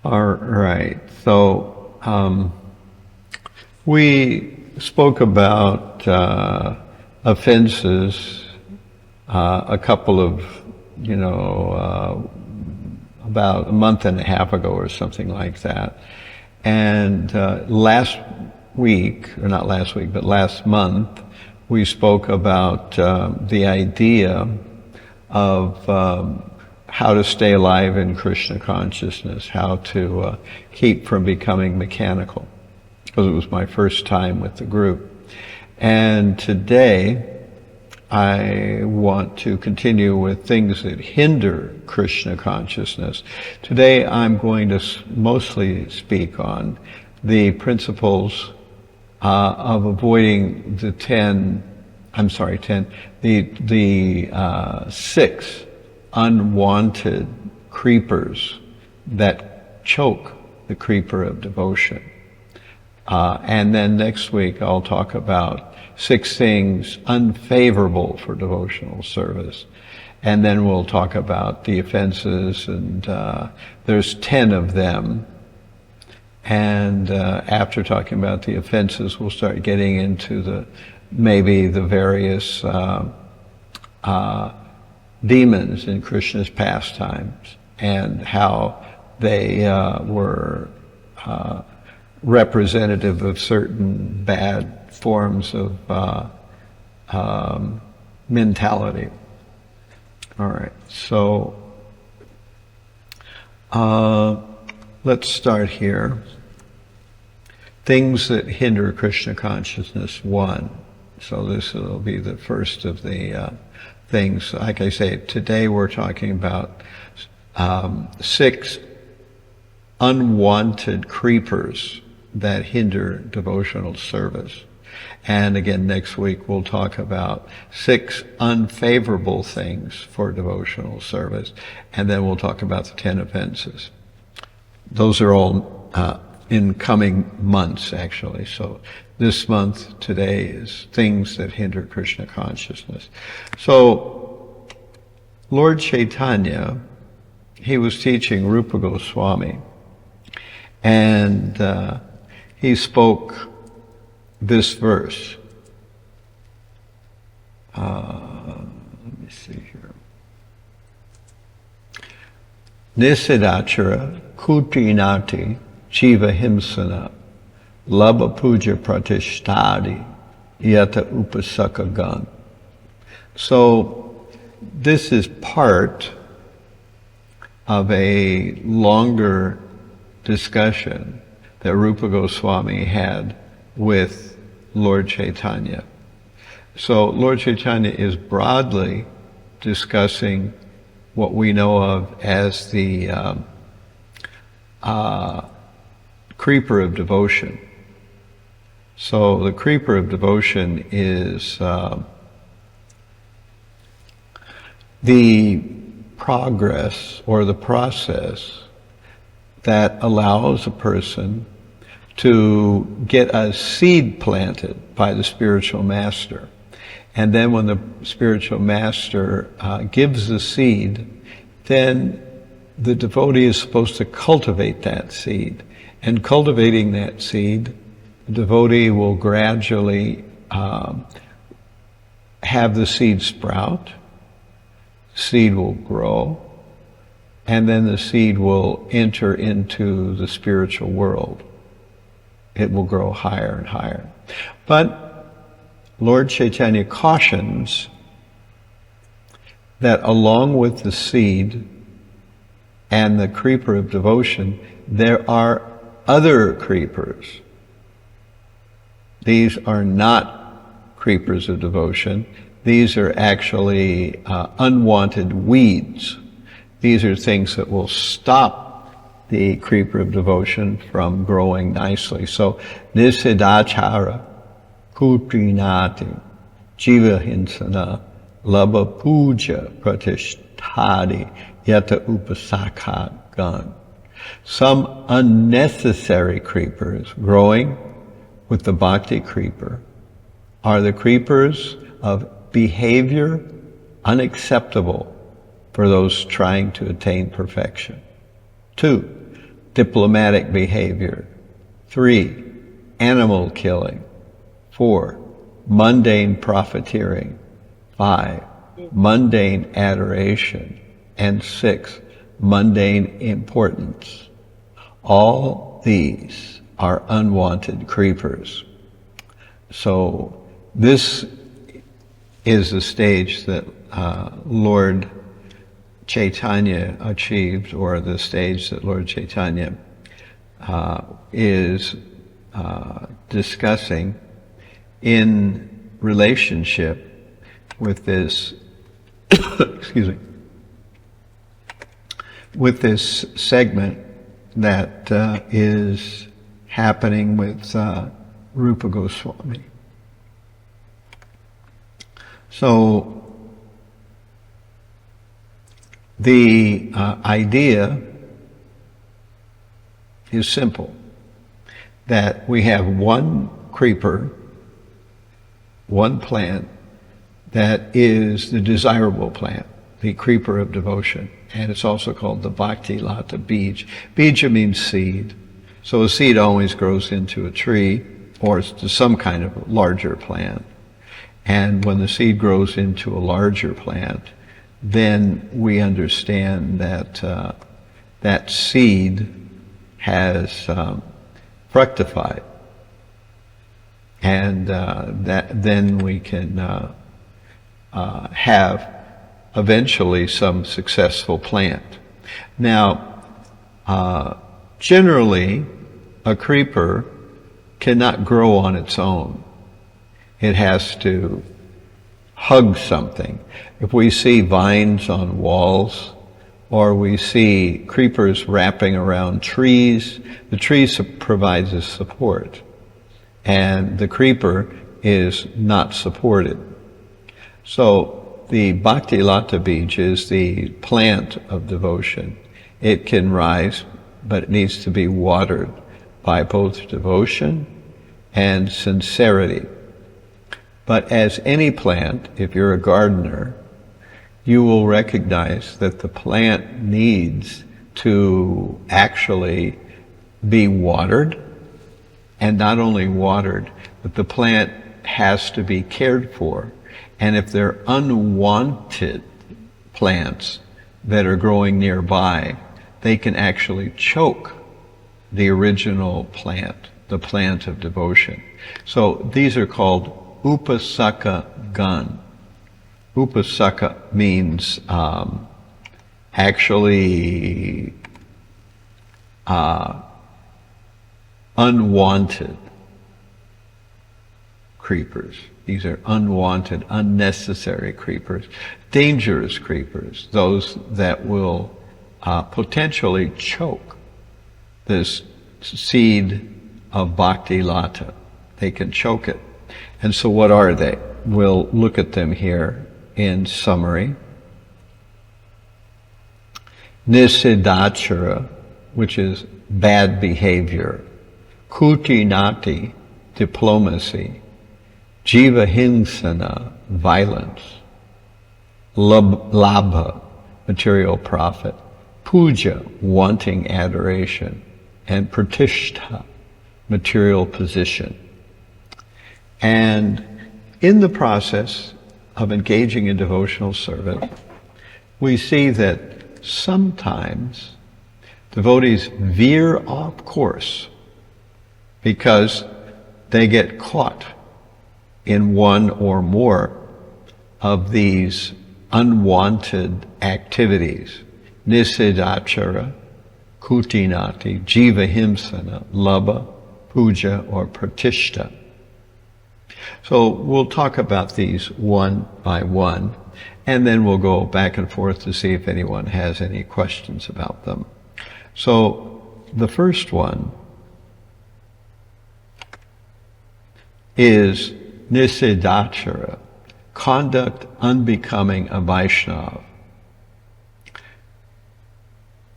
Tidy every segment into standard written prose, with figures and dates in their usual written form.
All right. So we spoke about offenses a couple of, about a month and a half ago or something like that. And last week, or not last week, but last month, we spoke about the idea of how to stay alive in Krishna consciousness, how to keep from becoming mechanical, because it was my first time with the group. And today, I want to continue with things that hinder Krishna consciousness. Today, I'm going to mostly speak on the principles of avoiding the six unwanted creepers that choke the creeper of devotion. And then next week I'll talk about 6 things unfavorable for devotional service. And then we'll talk about the offenses, and there's 10 of them. And after talking about the offenses, we'll start getting into maybe the various demons in Krishna's pastimes and how they were representative of certain bad forms of mentality. All right, so let's start here. Things that hinder Krishna consciousness, 1. So this will be the first of the things. Like I say, today we're talking about 6 unwanted creepers that hinder devotional service. And again, next week we'll talk about 6 unfavorable things for devotional service. And then we'll talk about the 10 offenses. Those are all in coming months, actually. So this month, today, is things that hinder Krishna consciousness. So Lord Chaitanya, he was teaching Rupa Goswami, and he spoke this verse. Let me see here. Nisidachara kutrinati jiva himsana labha puja pratishtadi yata upasakagan. So this is part of a longer discussion that Rupa Goswami had with Lord Chaitanya. So Lord Chaitanya is broadly discussing what we know of as the creeper of devotion. So the creeper of devotion is the progress or the process that allows a person to get a seed planted by the spiritual master. And then when the spiritual master gives the seed, then the devotee is supposed to cultivate that seed. And cultivating that seed, the devotee will gradually have the seed sprout, seed will grow, and then the seed will enter into the spiritual world. It will grow higher and higher. But Lord Chaitanya cautions that along with the seed and the creeper of devotion, there are other creepers. These are not creepers of devotion. These are actually unwanted weeds. These are things that will stop the creeper of devotion from growing nicely. So, nisidachara kutrinati jiva hinsana labha puja pratishtadi yata upasakat gan. Some unnecessary creepers growing with the bhakti creeper are the creepers of behavior unacceptable for those trying to attain perfection. 2, diplomatic behavior. 3, animal killing. 4, mundane profiteering. 5, mundane adoration. And 6, mundane importance. All these are unwanted creepers. So this is the stage that Lord Chaitanya achieved, or the stage that Lord Chaitanya is discussing in relationship with this, excuse me, with this segment that is happening with Rupa Goswami. So the idea is simple, that we have one creeper, one plant that is the desirable plant, the creeper of devotion, and it's also called the Bhakti-Lata-Bija. Bija means seed. So a seed always grows into a tree or to some kind of larger plant. And when the seed grows into a larger plant, then we understand that that seed has fructified, and that then we can have eventually some successful plant. Now, generally, a creeper cannot grow on its own. It has to hug something. If we see vines on walls, or we see creepers wrapping around trees, the tree provides us support, and the creeper is not supported. So the Bhakti-Lata-Bija is the plant of devotion. It can rise, but it needs to be watered by both devotion and sincerity. But as any plant, if you're a gardener, you will recognize that the plant needs to actually be watered, and not only watered, but the plant has to be cared for. And if there are unwanted plants that are growing nearby, they can actually choke the original plant, the plant of devotion. So these are called upasaka gun. Upasaka means actually unwanted creepers. These are unwanted, unnecessary creepers, dangerous creepers, those that will potentially choke this seed of Bhakti-Lata. They can choke it. And so what are they? We'll look at them here in summary. Nisidachara, which is bad behavior. Kutinati, diplomacy. Jiva hinsana, violence. Labha, material profit. Puja, wanting adoration. And pratishtha, material position. And in the process of engaging in devotional service, we see that sometimes devotees veer off course because they get caught in one or more of these unwanted activities. Nisidachara, kutinati, jiva himsana, labha, puja, or pratishtha. So we'll talk about these one by one, and then we'll go back and forth to see if anyone has any questions about them. So the first one is nisidachara, conduct unbecoming a Vaishnava.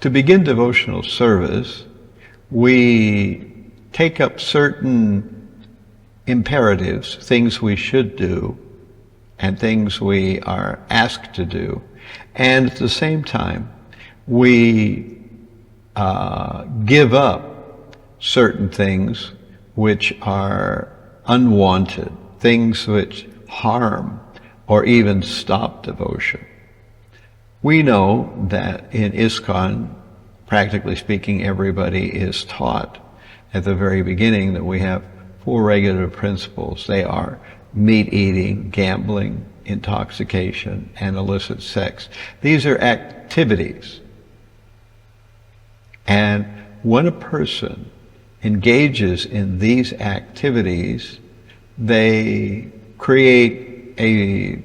To begin devotional service, we take up certain imperatives, things we should do, and things we are asked to do. And at the same time, we give up certain things which are unwanted, things which harm or even stop devotion. We know that in ISKCON, practically speaking, everybody is taught at the very beginning that we have 4 regulative principles. They are meat eating, gambling, intoxication, and illicit sex. These are activities. And when a person engages in these activities, they create a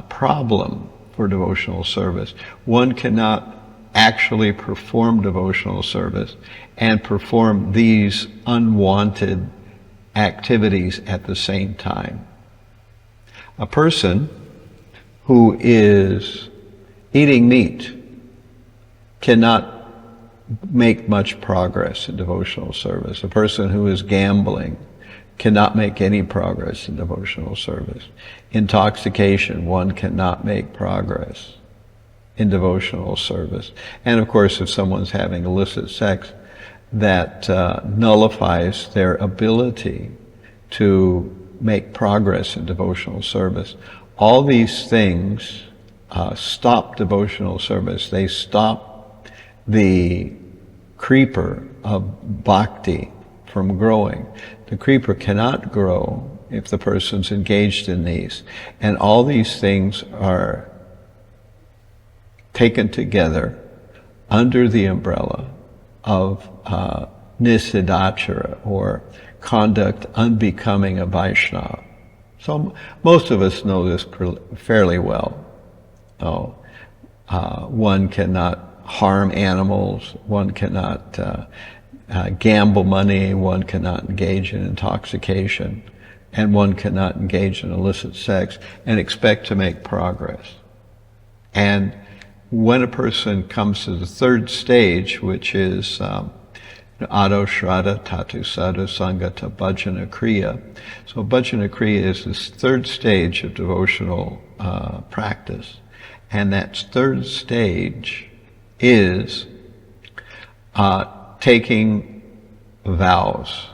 problem for devotional service. One cannot actually perform devotional service and perform these unwanted activities at the same time. A person who is eating meat cannot make much progress in devotional service. A person who is gambling cannot make any progress in devotional service. Intoxication, one cannot make progress in devotional service. And of course, if someone's having illicit sex, that nullifies their ability to make progress in devotional service. All these things stop devotional service. They stop the creeper of bhakti from growing. The creeper cannot grow if the person's engaged in these. And all these things are taken together under the umbrella of nisidachara, or conduct unbecoming a Vaishnava. So most of us know this fairly well. One cannot harm animals, one cannot gamble money, one cannot engage in intoxication, and one cannot engage in illicit sex and expect to make progress. And when a person comes to the 3rd stage, which is Ado Shraddha Tatu Sadhu Sangata Bhajana Kriya. So Bhajana Kriya is this 3rd stage of devotional practice. And that 3rd stage is taking vows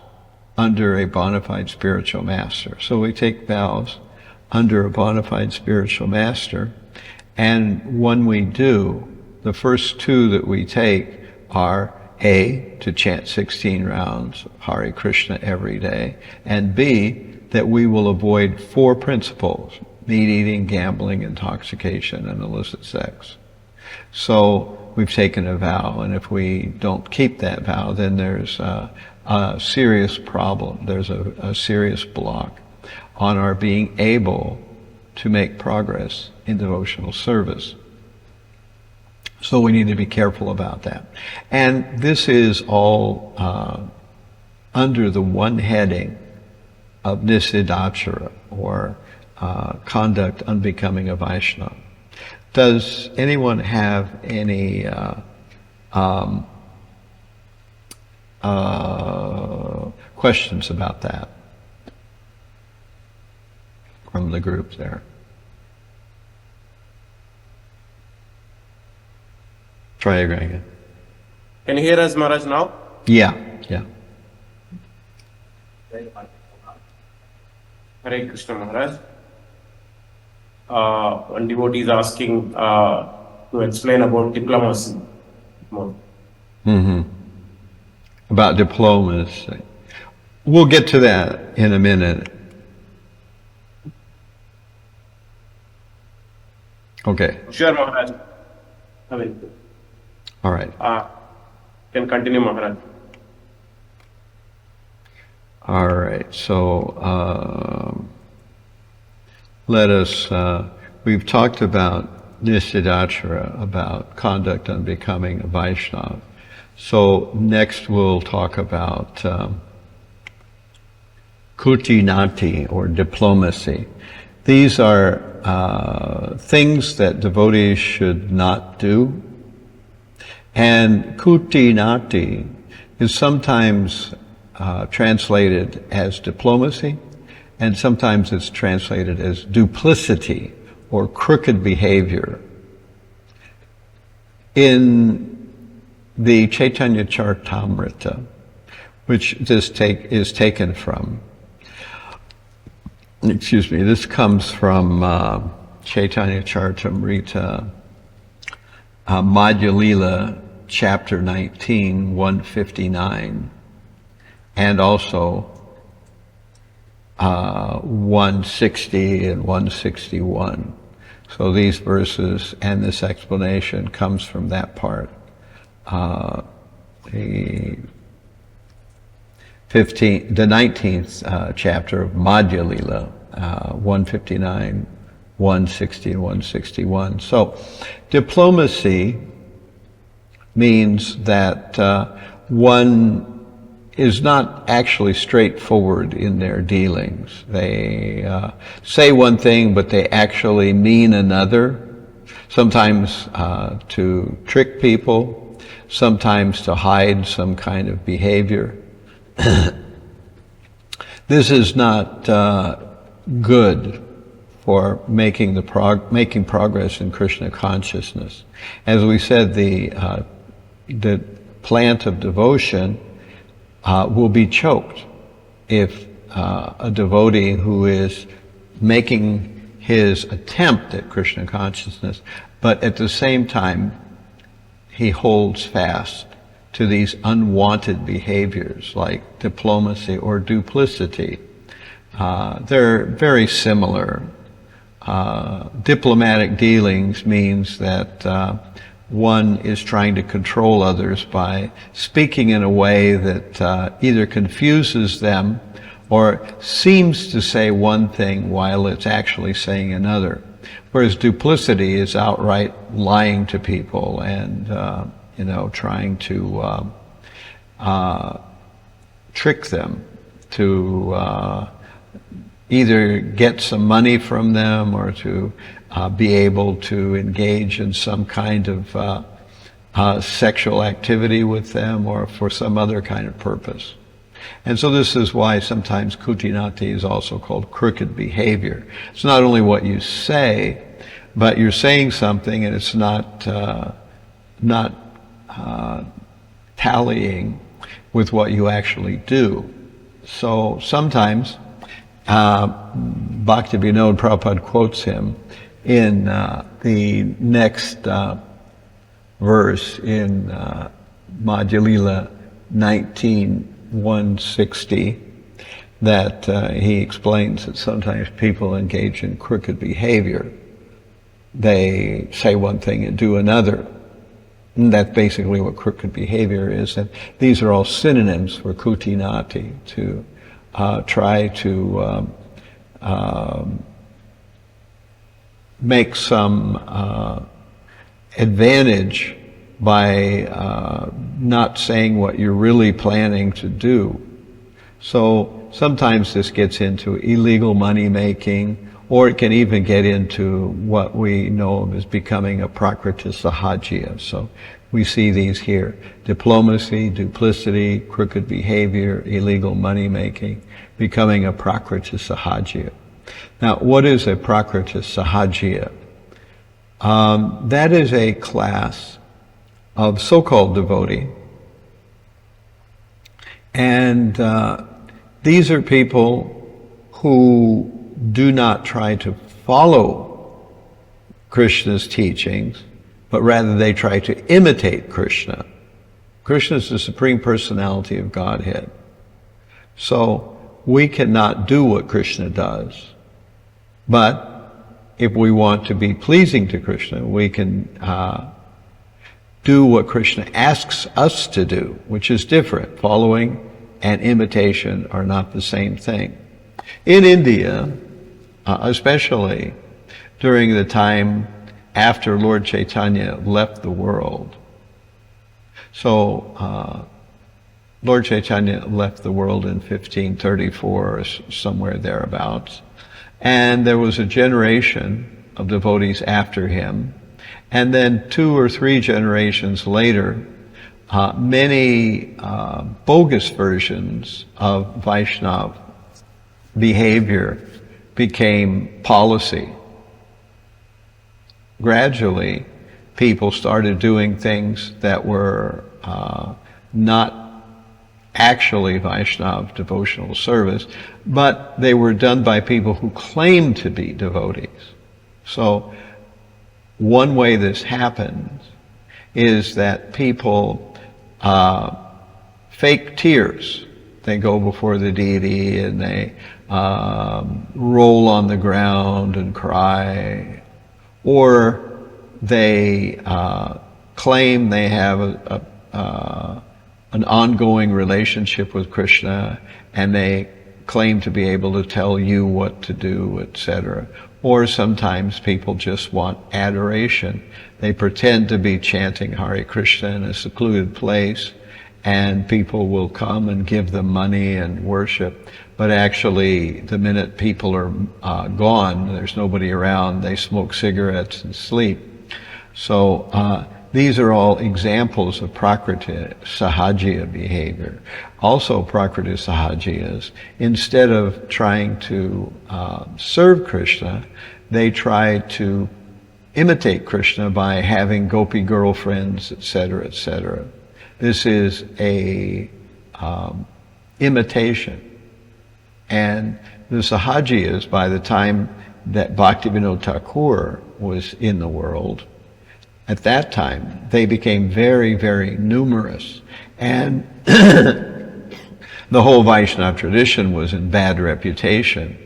under a bona fide spiritual master. So we take vows under a bona fide spiritual master, and when we do, the first 2 that we take are A, to chant 16 rounds of Hare Krishna every day, and B, that we will avoid 4 principles: meat eating, gambling, intoxication, and illicit sex. So we've taken a vow, and if we don't keep that vow, then there's a serious problem. There's a serious block on our being able to make progress in devotional service. So we need to be careful about that. And this is all under the one heading of nisidachara, or conduct unbecoming a Vaishnava. Does anyone have any questions about that from the group there? Try again. Can you hear us, Maharaj, now? Yeah. Hare Krishna, Maharaj. One devotee is asking to explain about diplomacy more. About diplomacy. We'll get to that in a minute. Okay. Sure, Maharaj. All right. Can continue, Maharaj. All right. So let us. We've talked about nisidachara, about conduct unbecoming a Vaishnava. So next we'll talk about kutinati, or diplomacy. These are things that devotees should not do. And kutinati is sometimes translated as diplomacy, and sometimes it's translated as duplicity or crooked behavior. In the Chaitanya Charitamrita, which this is taken from. Excuse me, this comes from Chaitanya Charitamrita, Madhya Lila, chapter 19, 159, and also 160 and 161. So these verses and this explanation comes from that part. The 19th chapter of Madhya Lila, 159, 160, and 161. So diplomacy means that one is not actually straightforward in their dealings. They say one thing, but they actually mean another, sometimes to trick people, sometimes to hide some kind of behavior. This is not good for making progress in Krishna consciousness. As we said, the plant of devotion will be choked if a devotee who is making his attempt at Krishna consciousness, but at the same time he holds fast to these unwanted behaviors like diplomacy or duplicity. They're very similar. Diplomatic dealings means that one is trying to control others by speaking in a way that either confuses them or seems to say one thing while it's actually saying another. Whereas duplicity is outright lying to people and trying to trick them to either get some money from them or to be able to engage in some kind of sexual activity with them or for some other kind of purpose. And so this is why sometimes kutinati is also called crooked behavior. It's not only what you say, but you're saying something and it's not tallying with what you actually do. So sometimes Bhakti Vinod Prabhupada quotes him in the next verse in Madhya Lila 19:160, that he explains that sometimes people engage in crooked behavior. They say one thing and do another. And that's basically what crooked behavior is. And these are all synonyms for kutinati, to try to make some advantage by not saying what you're really planning to do. So sometimes this gets into illegal money making, or it can even get into what we know as becoming a prakriti sahajya. So we see these here: diplomacy, duplicity, crooked behavior, illegal money making, becoming a prakriti sahajya. Now, what is a prakriti sahajya? That is a class of so-called devotee. And these are people who do not try to follow Krishna's teachings, but rather they try to imitate Krishna. Krishna is the Supreme Personality of Godhead. So we cannot do what Krishna does. But if we want to be pleasing to Krishna, we can do what Krishna asks us to do, which is different. Following and imitation are not the same thing. In India, especially during the time after Lord Chaitanya left the world. So Lord Chaitanya left the world in 1534 or somewhere thereabouts. And there was a generation of devotees after him. And then 2 or 3 generations later, many bogus versions of Vaishnava behavior became policy. Gradually, people started doing things that were not actually Vaishnav devotional service, but they were done by people who claimed to be devotees. So one way this happens is that people fake tears. They go before the deity and they roll on the ground and cry, or they claim they have an ongoing relationship with Krishna, and they claim to be able to tell you what to do, etc. Or sometimes people just want adoration. They pretend to be chanting Hare Krishna in a secluded place, and people will come and give them money and worship. But actually, the minute people are gone, there's nobody around, they smoke cigarettes and sleep. So these are all examples of Prakriti Sahajiya behavior. Also, Prakriti Sahajiyas, instead of trying to serve Krishna, they try to imitate Krishna by having gopi girlfriends, etc., etc. This is a imitation. And the Sahajiyas, by the time that Bhaktivinoda Thakur was in the world, at that time, they became very, very numerous. And the whole Vaishnava tradition was in bad reputation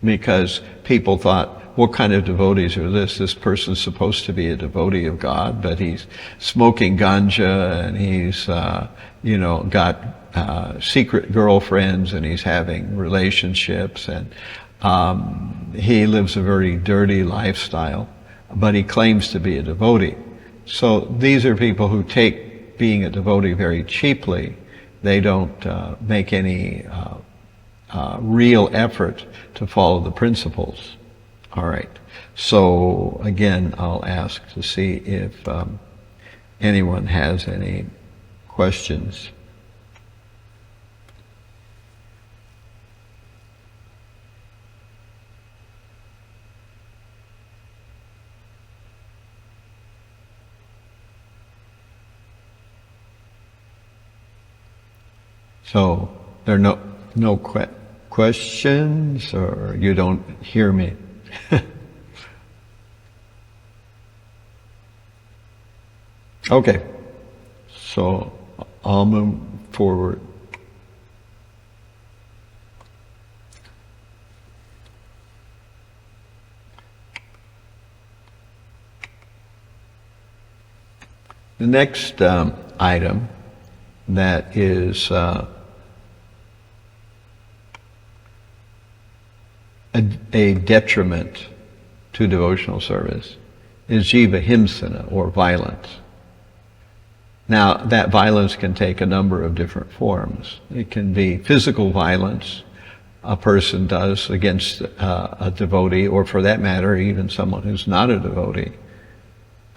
because people thought, what kind of devotees are this? This person's supposed to be a devotee of God, but he's smoking ganja and he's, got secret girlfriends and he's having relationships, and he lives a very dirty lifestyle, but he claims to be a devotee. So these are people who take being a devotee very cheaply. They don't make any real effort to follow the principles. All right. So again, I'll ask to see if anyone has any questions. So there are no questions, or you don't hear me? Okay, so I'll move forward. The next item that is a detriment to devotional service is jiva himsana, or violence. Now, that violence can take a number of different forms. It can be physical violence a person does against a devotee, or for that matter, even someone who's not a devotee.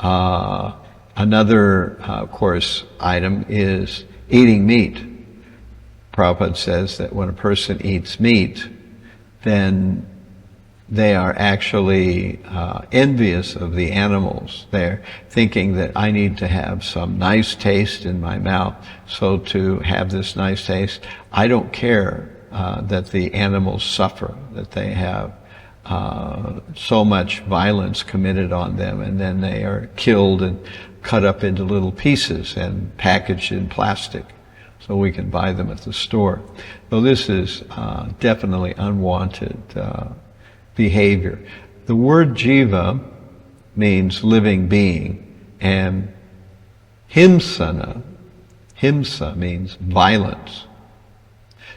Another, of course, item is eating meat. Prabhupada says that when a person eats meat, then they are actually envious of the animals. They're thinking that I need to have some nice taste in my mouth, so to have this nice taste, I don't care that the animals suffer, that they have so much violence committed on them, and then they are killed and cut up into little pieces and packaged in plastic so we can buy them at the store. So this is definitely unwanted behavior. The word jiva means living being, and himsa means violence.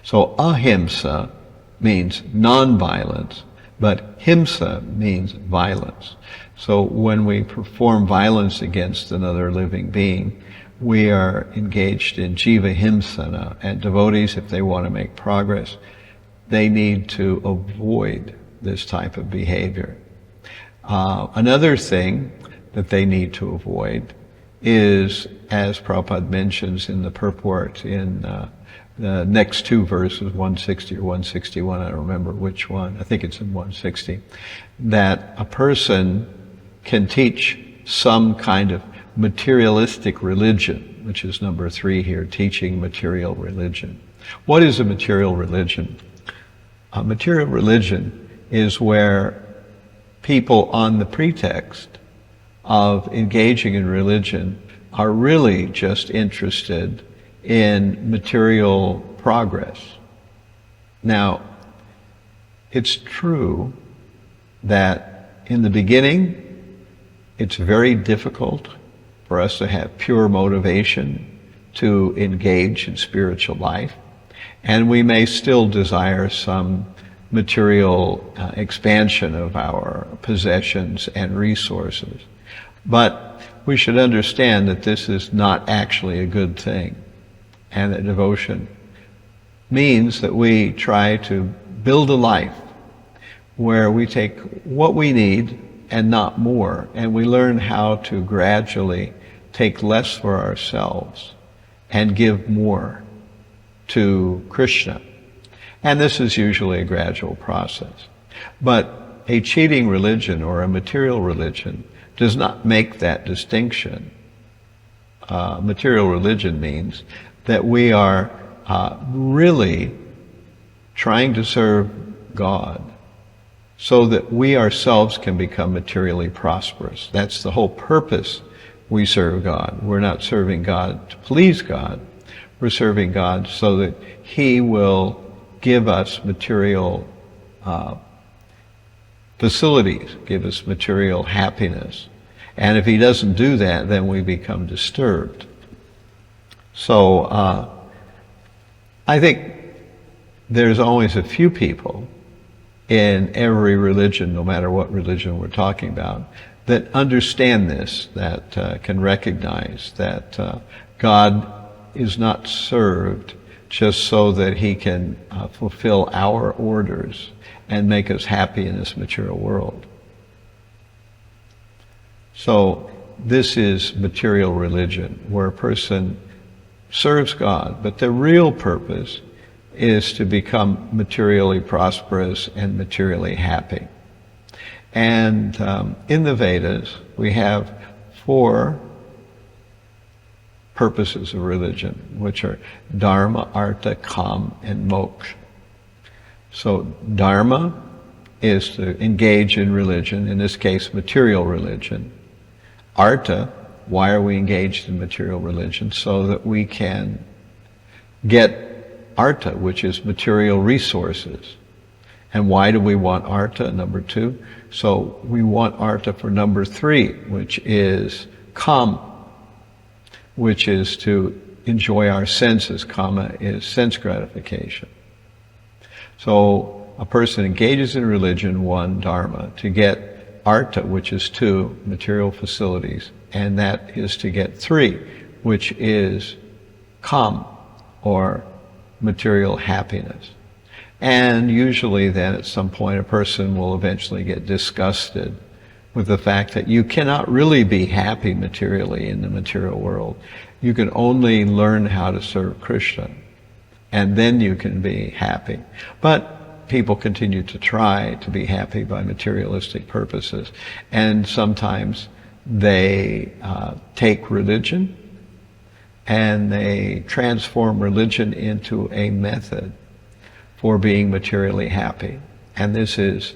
So ahimsa means non-violence, but himsa means violence. So when we perform violence against another living being, we are engaged in jiva himsana, and devotees, if they want to make progress, they need to avoid this type of behavior. Another thing that they need to avoid is, as Prabhupada mentions in the purport in the next two verses, 160 or 161, I don't remember which one, I think it's in 160, that a person can teach some kind of materialistic religion, which is number 3 here, teaching material religion. What is a material religion? A material religion is where people on the pretext of engaging in religion are really just interested in material progress. Now, it's true that in the beginning, it's very difficult for us to have pure motivation to engage in spiritual life, and we may still desire some material expansion of our possessions and resources. But we should understand that this is not actually a good thing, and that devotion means that we try to build a life where we take what we need and not more, and we learn how to gradually take less for ourselves and give more to Krishna. And this is usually a gradual process. But a cheating religion or a material religion does not make that distinction. Material religion means that we are really trying to serve God so that we ourselves can become materially prosperous. That's the whole purpose we serve God. We're not serving God to please God. We're serving God so that He will give us material facilities, give us material happiness. And if He doesn't do that, then we become disturbed. So I think there's always a few people in every religion, no matter what religion we're talking about, that understand this, that can recognize that God is not served just so that He can fulfill our orders and make us happy in this material world. So this is material religion, where a person serves God, but the real purpose is to become materially prosperous and materially happy. And in the Vedas, we have 4 purposes of religion, which are dharma, artha, kam, and moksha. So dharma is to engage in religion, in this case material religion. Artha, why are we engaged in material religion? So that we can get artha, which is material resources. And why do we want artha? Number 2. So we want artha for number 3, which is kam, which is to enjoy our senses. Kama is sense gratification. So a person engages in religion, 1, dharma, to get artha, which is 2, material facilities, and that is to get 3, which is kam, or material happiness. And usually then at some point a person will eventually get disgusted with the fact that you cannot really be happy materially in the material world. You can only learn how to serve Krishna, and then you can be happy. But people continue to try to be happy by materialistic purposes, and sometimes they take religion and they transform religion into a method for being materially happy. And this is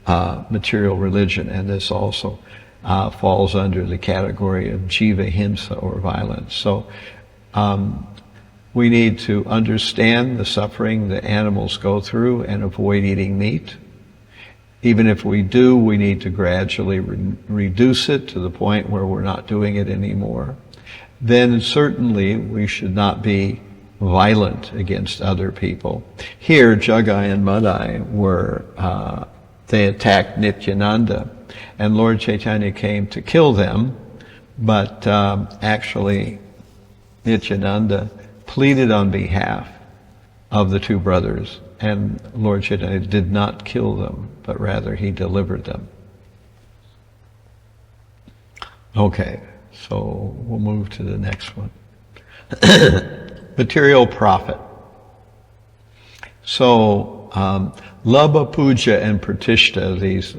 material religion, and this also falls under the category of jiva himsa, or violence. So we need to understand the suffering that animals go through and avoid eating meat. Even if we do, we need to gradually reduce it to the point where we're not doing it anymore. Then certainly we should not be violent against other people. Here, Jagai and Madai were, they attacked Nityananda, and Lord Chaitanya came to kill them, but actually Nityananda pleaded on behalf of the 2 brothers, and Lord Chaitanya did not kill them, but rather he delivered them. Okay, so we'll move to the next one. Material profit. So Labha, Puja, and Pratishta, these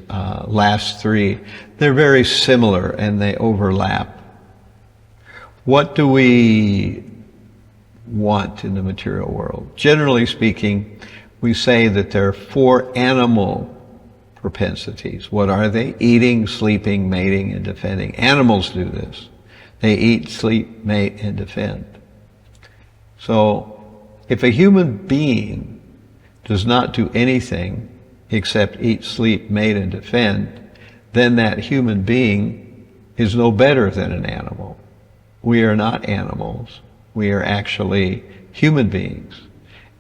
last 3, they're very similar and they overlap. What do we want in the material world? Generally speaking, we say that there are 4 animal propensities. What are they? Eating, sleeping, mating, and defending. Animals do this. They eat, sleep, mate, and defend. So, if a human being does not do anything except eat, sleep, mate, and defend, then that human being is no better than an animal. We are not animals. We are actually human beings.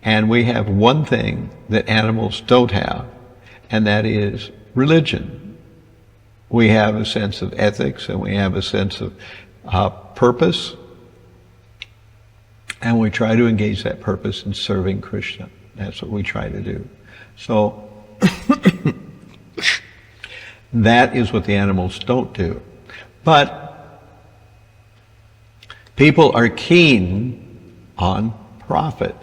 And we have one thing that animals don't have, and that is religion. We have a sense of ethics, and we have a sense of purpose, and we try to engage that purpose in serving Krishna. That's what we try to do. So that is what the animals don't do. But people are keen on profit.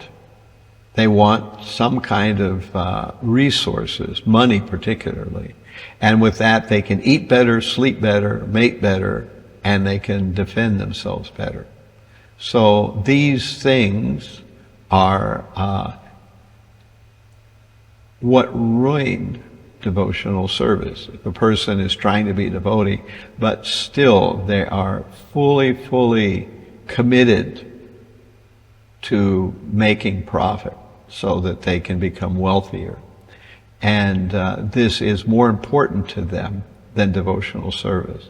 They want some kind of resources, money particularly. And with that, they can eat better, sleep better, mate better, and they can defend themselves better. So these things are what ruined devotional service. If a person is trying to be a devotee, but still they are fully committed to making profit so that they can become wealthier. And this is more important to them than devotional service.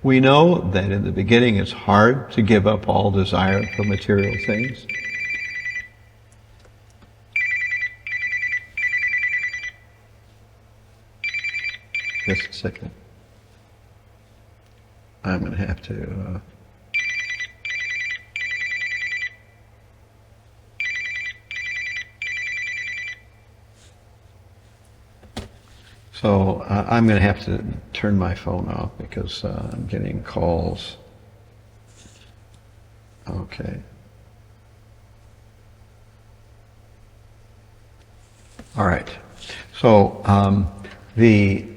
We know that in the beginning it's hard to give up all desire for material things. Just a second. I'm going to have to... So I'm going to have to turn my phone off because I'm getting calls. Okay. All right. So the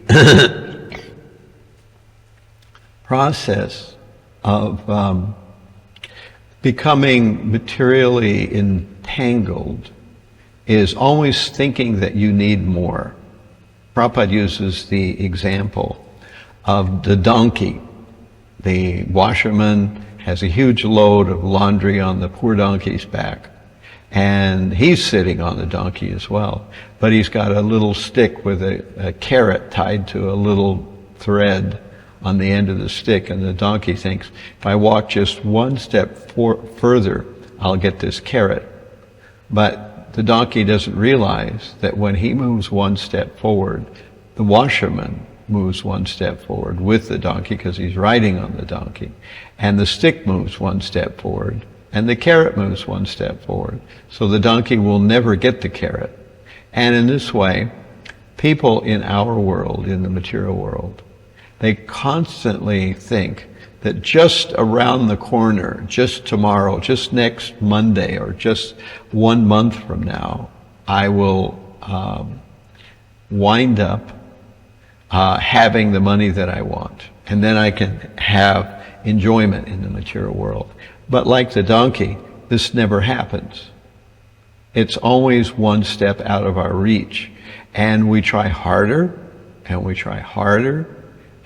process of becoming materially entangled is always thinking that you need more. Prabhupada uses the example of the donkey. The washerman has a huge load of laundry on the poor donkey's back, and he's sitting on the donkey as well. But he's got a little stick with a carrot tied to a little thread on the end of the stick, and the donkey thinks, if I walk just one step further, I'll get this carrot. But the donkey doesn't realize that when he moves one step forward, the washerman moves one step forward with the donkey because he's riding on the donkey. And the stick moves one step forward, and the carrot moves one step forward. So the donkey will never get the carrot. And in this way, people in our world, in the material world, they constantly think that just around the corner, just tomorrow, just next Monday, or just 1 month from now, I will wind up having the money that I want. And then I can have enjoyment in the material world. But like the donkey, this never happens. It's always one step out of our reach. And we try harder, and we try harder,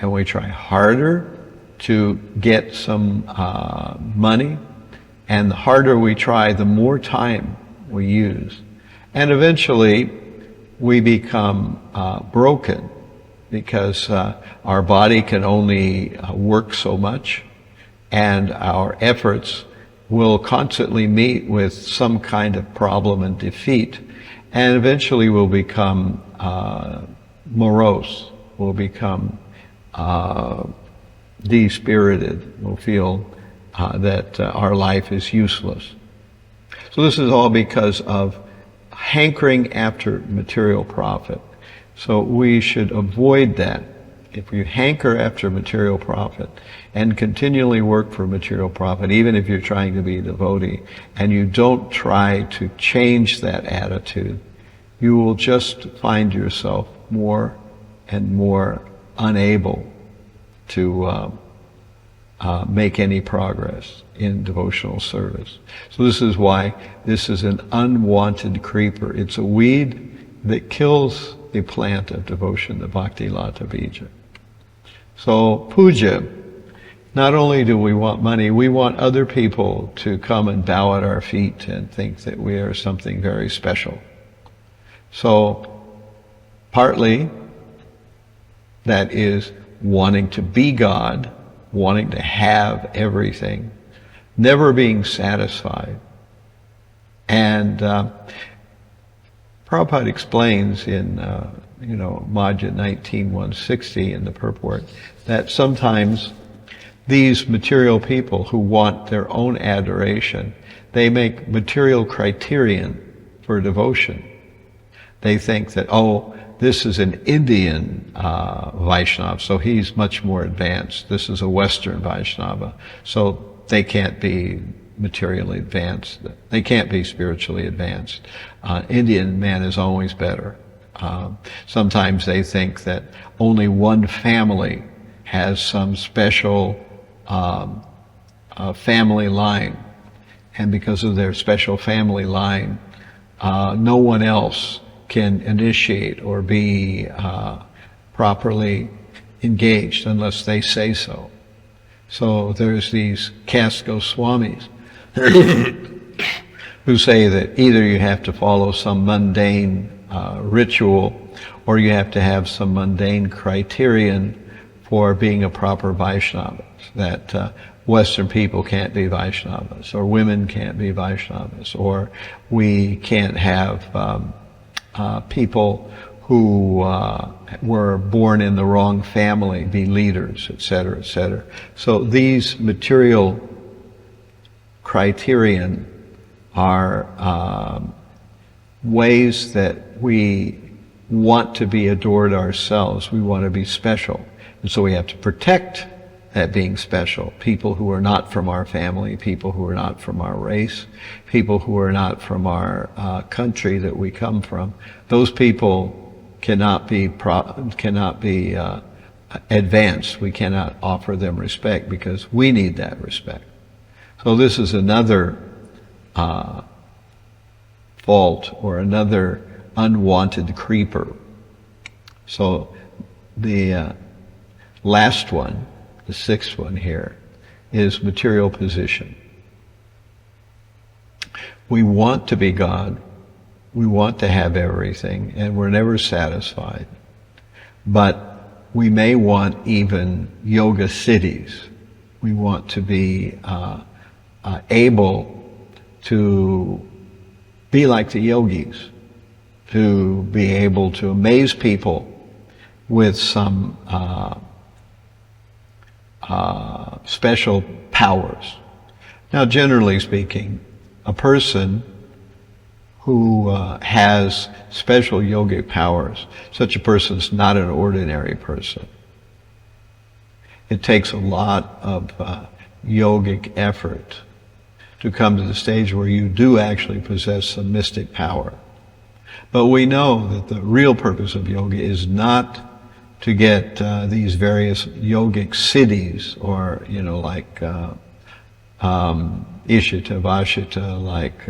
and we try harder to get some money, and the harder we try, the more time we use. And eventually we become broken because our body can only work so much, and our efforts will constantly meet with some kind of problem and defeat, and eventually we'll become morose, we'll become de-spirited, will feel that our life is useless. So this is all because of hankering after material profit. So we should avoid that. If you hanker after material profit and continually work for material profit, even if you're trying to be a devotee, and you don't try to change that attitude, you will just find yourself more and more unable to make any progress in devotional service. So this is why this is an unwanted creeper. It's a weed that kills the plant of devotion, the Bhakti-Lata-Bija. So puja, not only do we want money, we want other people to come and bow at our feet and think that we are something very special. So partly that is wanting to be God, wanting to have everything, never being satisfied. And Prabhupada explains in Majja 19:160 in the purport that sometimes these material people who want their own adoration, they make material criterion for devotion. They think that, this is an Indian Vaishnava, so he's much more advanced. This is a Western Vaishnava, so they can't be materially advanced. They can't be spiritually advanced. Indian man is always better. Sometimes they think that only one family has some special family line, and because of their special family line, no one else can initiate or be properly engaged unless they say so. So there's these caste Goswamis who say that either you have to follow some mundane ritual, or you have to have some mundane criterion for being a proper Vaishnava. That Western people can't be Vaishnavas, or women can't be Vaishnavas, or we can't have people who were born in the wrong family be leaders, etc., etc. So these material criterion are ways that we want to be adored ourselves. We want to be special. And so we have to protect that being special. People who are not from our family, people who are not from our race, people who are not from our country that we come from, those people cannot be advanced. We cannot offer them respect because we need that respect. So this is another fault or another unwanted creeper. So the last one, the sixth one here, is material position. We want to be God. We want to have everything, and we're never satisfied. But we may want even yoga cities. We want to be able to be like the yogis, to be able to amaze people with some special powers. Now, generally speaking, a person who has special yogic powers, such a person is not an ordinary person. It takes a lot of yogic effort to come to the stage where you do actually possess some mystic power. But we know that the real purpose of yoga is not to get these various yogic siddhis, or like Ishita, Vashita, like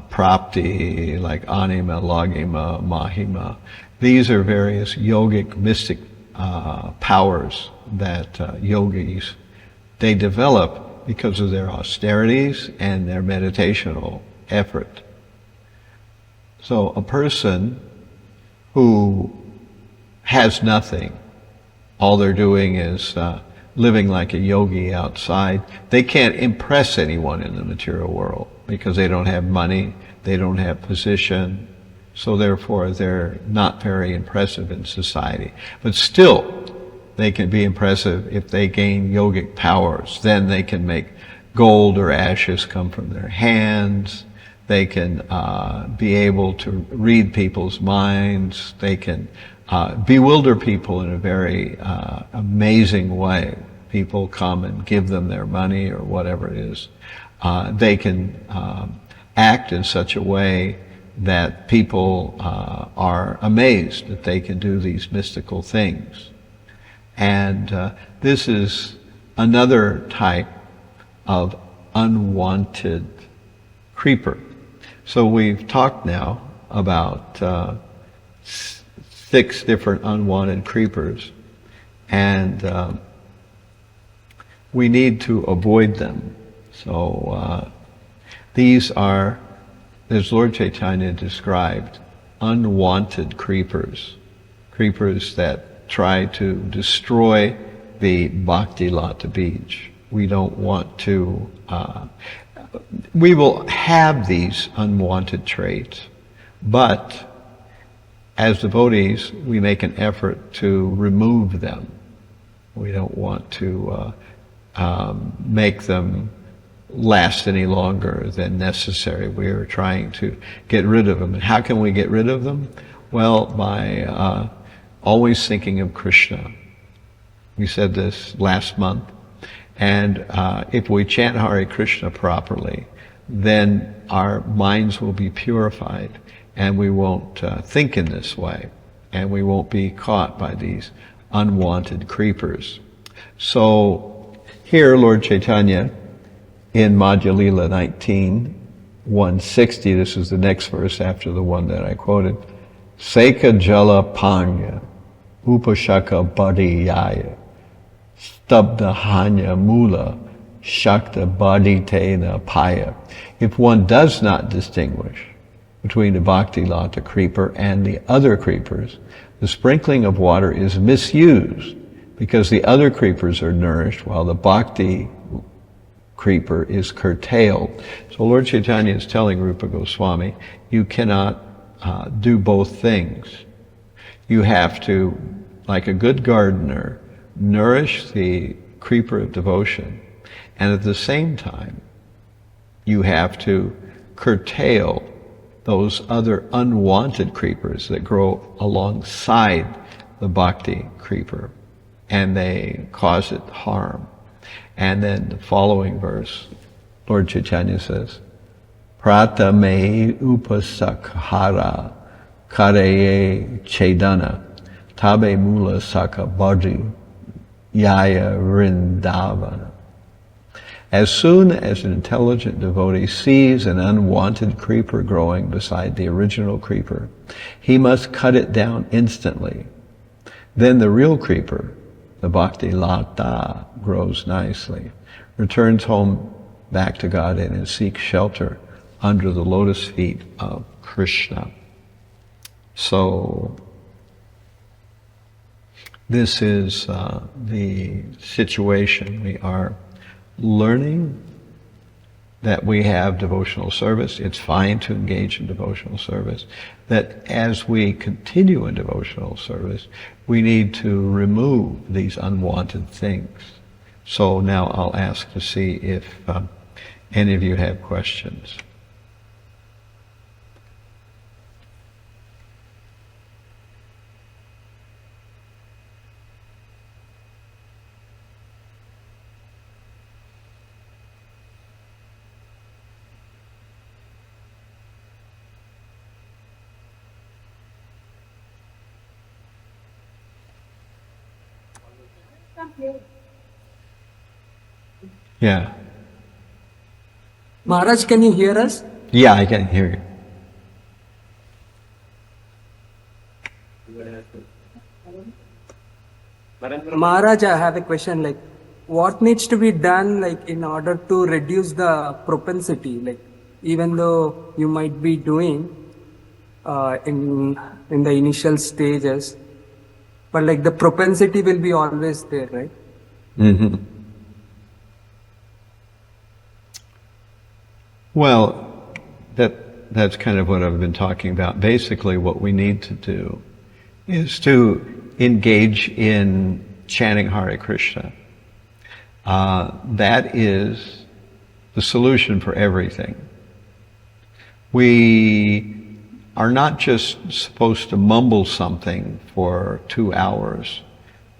Prapti, like Anima, Lagima, Mahima. These are various yogic mystic powers that yogis, they develop because of their austerities and their meditational effort. So a person who has nothing, all they're doing is living like a yogi outside, they can't impress anyone in the material world because they don't have money, they don't have position, so therefore they're not very impressive in society. But still, they can be impressive if they gain yogic powers. Then they can make gold or ashes come from their hands. They can be able to read people's minds. They can bewilder people in a very amazing way. People come and give them their money or whatever it is. They can act in such a way that people are amazed that they can do these mystical things. And this is another type of unwanted creeper. So we've talked now about 6 different unwanted creepers, and we need to avoid them. So these are, as Lord Chaitanya described, unwanted creepers. Creepers that try to destroy the Bhakti-Lata-Bija. We don't want to, we will have these unwanted traits, but as devotees, we make an effort to remove them. We don't want to make them last any longer than necessary. We are trying to get rid of them. And how can we get rid of them? Well, by always thinking of Krishna. We said this last month. And if we chant Hare Krishna properly, then our minds will be purified, and we won't think in this way, and we won't be caught by these unwanted creepers. So here, Lord Chaitanya, in Madhya Lila 19:160, this is the next verse after the one that I quoted, Seka Jala Panya Upashaka Badiyaya Stabda Hanya Mula Shakta Baditena Paya. If one does not distinguish between the Bhakti-Lata creeper and the other creepers, the sprinkling of water is misused because the other creepers are nourished while the Bhakti creeper is curtailed. So Lord Chaitanya is telling Rupa Goswami, you cannot do both things. You have to, like a good gardener, nourish the creeper of devotion, and at the same time, you have to curtail those other unwanted creepers that grow alongside the bhakti creeper, and they cause it harm. And then the following verse, Lord Chaitanya says, Pratame upasakhara kareye chedana tabe mula sakha bodhi yaya vrindavana. As soon as an intelligent devotee sees an unwanted creeper growing beside the original creeper, he must cut it down instantly. Then the real creeper, the Bhakti-Lata, grows nicely, returns home back to Godhead, and seeks shelter under the lotus feet of Krishna. So this is the situation. We are learning that we have devotional service. It's fine to engage in devotional service. That as we continue in devotional service, we need to remove these unwanted things. So now I'll ask to see if any of you have questions. Yeah. Maharaj, can you hear us? Yeah, I can hear you. Maharaj, I have a question, like, what needs to be done, like, in order to reduce the propensity, like, even though you might be doing in the initial stages, but like the propensity will be always there, right? Mm-hmm. Well, that's kind of what I've been talking about. Basically, what we need to do is to engage in chanting Hare Krishna. That is the solution for everything. We are not just supposed to mumble something for 2 hours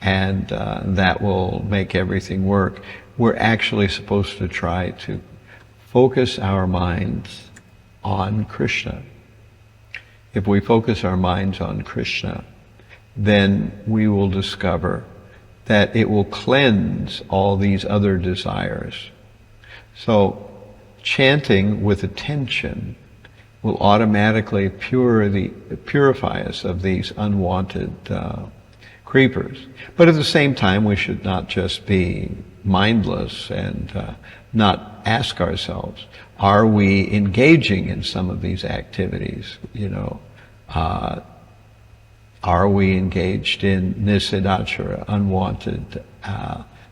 and that will make everything work. We're actually supposed to try to focus our minds on Krishna. If we focus our minds on Krishna, then we will discover that it will cleanse all these other desires. So chanting with attention will automatically purify us of these unwanted creepers. But at the same time, we should not just be mindless and not ask ourselves, are we engaging in some of these activities? Are we engaged in nisidachara, unwanted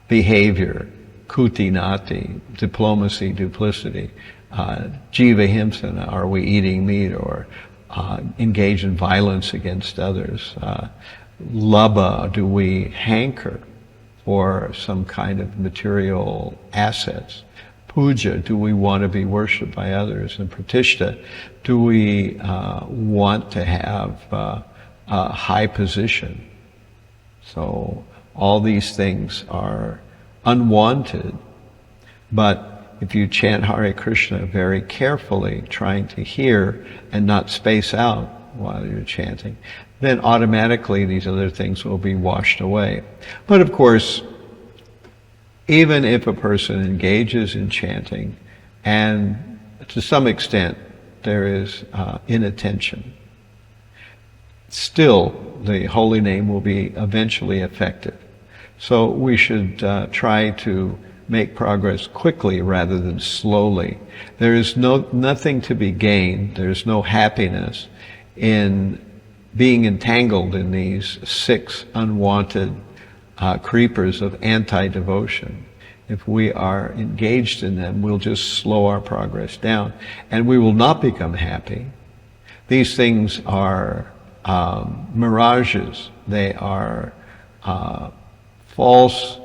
behavior, kutinati, diplomacy, duplicity, jiva himsana, are we eating meat or engage in violence against others? Labha, do we hanker for some kind of material assets? Puja, do we want to be worshipped by others? And pratishta, do we want to have a high position? So all these things are unwanted, but if you chant Hare Krishna very carefully, trying to hear and not space out while you're chanting, then automatically these other things will be washed away. But of course, even if a person engages in chanting, and to some extent there is inattention, still the holy name will be eventually effective. So we should try to make progress quickly rather than slowly. There is nothing to be gained, there's no happiness in being entangled in these 6 unwanted creepers of anti-devotion. If we are engaged in them, we'll just slow our progress down and we will not become happy. These things are mirages. They are false.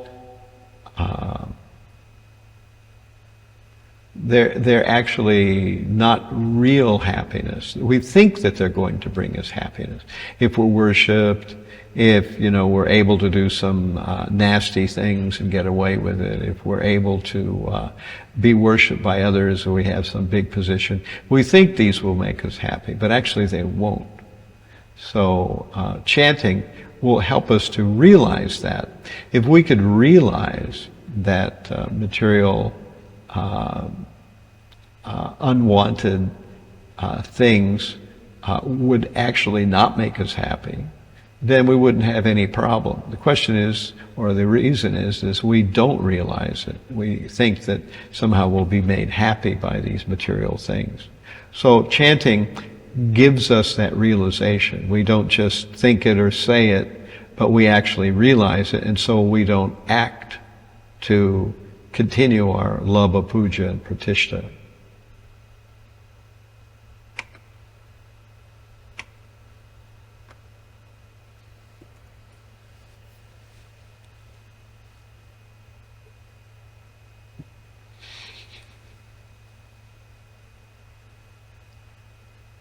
They're actually not real happiness. We think that they're going to bring us happiness. If we're worshipped, if we're able to do some nasty things and get away with it, if we're able to be worshipped by others or we have some big position, we think these will make us happy, but actually they won't. So chanting will help us to realize that. If we could realize that material unwanted things would actually not make us happy, then we wouldn't have any problem. The question is, or the reason is we don't realize it. We think that somehow we'll be made happy by these material things. So chanting gives us that realization. We don't just think it or say it, but we actually realize it, and so we don't act to continue our labha, puja, and pratishta.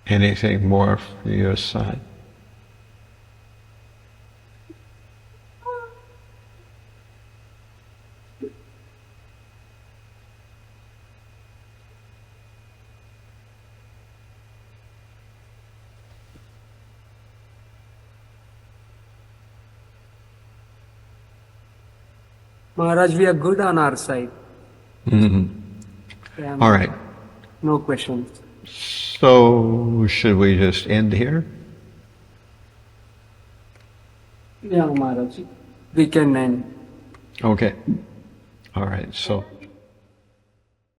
Anything more for your side? Maharaj, we are good on our side. Mm-hmm. All right. No questions. So, should we just end here? Yeah, Maharaj. We can end. Okay. All right. So.